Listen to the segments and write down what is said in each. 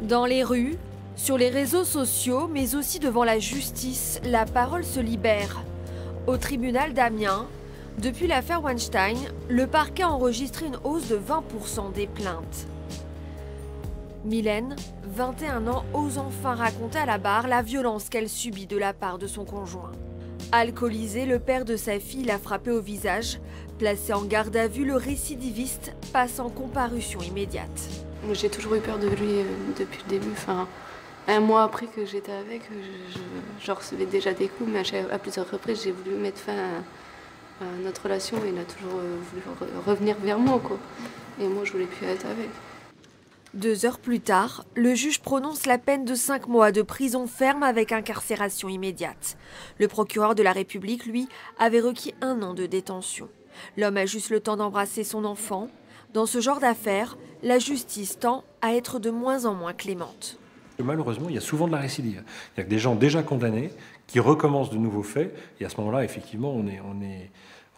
Dans les rues, sur les réseaux sociaux, mais aussi devant la justice, la parole se libère. Au tribunal d'Amiens, depuis l'affaire Weinstein, le parquet a enregistré une hausse de 20% des plaintes. Mylène, 21 ans, ose enfin raconter à la barre la violence qu'elle subit de la part de son conjoint. Alcoolisé, le père de sa fille l'a frappé au visage. Placé en garde à vue, le récidiviste passe en comparution immédiate. J'ai toujours eu peur de lui depuis le début. Enfin, un mois après que j'étais avec, je recevais déjà des coups, mais à plusieurs reprises, j'ai voulu mettre fin à notre relation et il a toujours voulu revenir vers moi, quoi. Et moi, je voulais plus être avec. 2 heures plus tard, le juge prononce la peine de 5 mois de prison ferme avec incarcération immédiate. Le procureur de la République, lui, avait requis 1 an de détention. L'homme a juste le temps d'embrasser son enfant. Dans ce genre d'affaires, la justice tend à être de moins en moins clémente. Malheureusement, il y a souvent de la récidive. Il y a que des gens déjà condamnés qui recommencent de nouveaux faits. Et à ce moment-là, effectivement, on est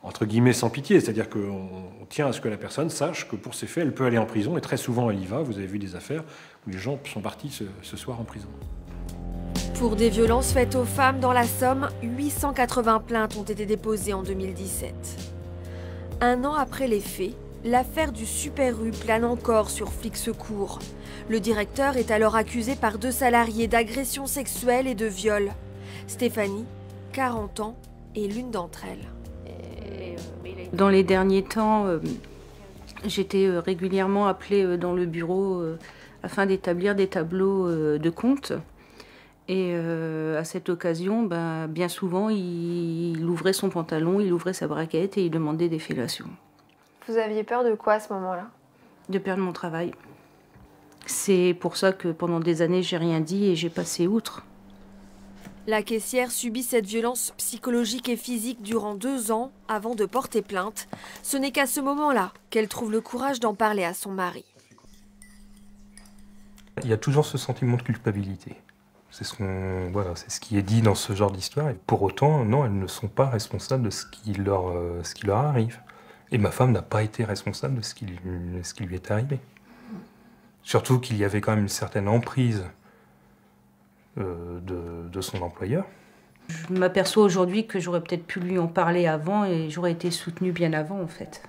entre guillemets sans pitié. C'est-à-dire qu'on tient à ce que la personne sache que pour ces faits, elle peut aller en prison. Et très souvent, elle y va. Vous avez vu des affaires où les gens sont partis ce soir en prison. Pour des violences faites aux femmes dans la Somme, 880 plaintes ont été déposées en 2017. 1 an après les faits, l'affaire du Super U plane encore sur Flics Secours. Le directeur est alors accusé par 2 salariés d'agression sexuelle et de viol. Stéphanie, 40 ans, est l'une d'entre elles. Dans les derniers temps, j'étais régulièrement appelée dans le bureau afin d'établir des tableaux de compte. Et à cette occasion, bien souvent, il ouvrait son pantalon, il ouvrait sa braguette et il demandait des fellations. Vous aviez peur de quoi à ce moment-là? De perdre mon travail. C'est pour ça que pendant des années, j'ai rien dit et j'ai passé outre. La caissière subit cette violence psychologique et physique durant 2 ans avant de porter plainte. Ce n'est qu'à ce moment-là qu'elle trouve le courage d'en parler à son mari. Il y a toujours ce sentiment de culpabilité. C'est ce qui est dit dans ce genre d'histoire. Et pour autant, non, elles ne sont pas responsables de ce qui leur arrive. Et ma femme n'a pas été responsable de ce qui lui est arrivé. Surtout qu'il y avait quand même une certaine emprise de son employeur. Je m'aperçois aujourd'hui que j'aurais peut-être pu lui en parler avant et j'aurais été soutenue bien avant, en fait.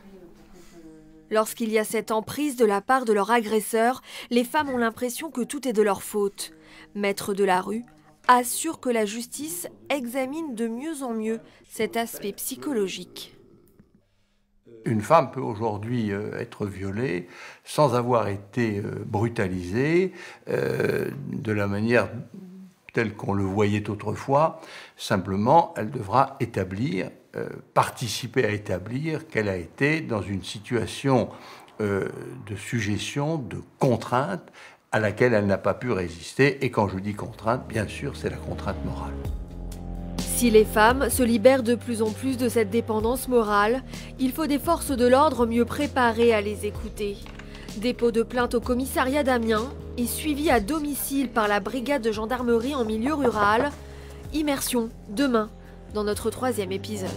Lorsqu'il y a cette emprise de la part de leur agresseur, les femmes ont l'impression que tout est de leur faute. Maître de la rue assure que la justice examine de mieux en mieux cet aspect psychologique. Une femme peut aujourd'hui être violée sans avoir été brutalisée de la manière telle qu'on le voyait autrefois. Simplement, elle devra participer à établir qu'elle a été dans une situation de sujétion, de contrainte, à laquelle elle n'a pas pu résister. Et quand je dis contrainte, bien sûr, c'est la contrainte morale. Si les femmes se libèrent de plus en plus de cette dépendance morale, il faut des forces de l'ordre mieux préparées à les écouter. Dépôt de plainte au commissariat d'Amiens et suivi à domicile par la brigade de gendarmerie en milieu rural. Immersion demain dans notre 3e épisode.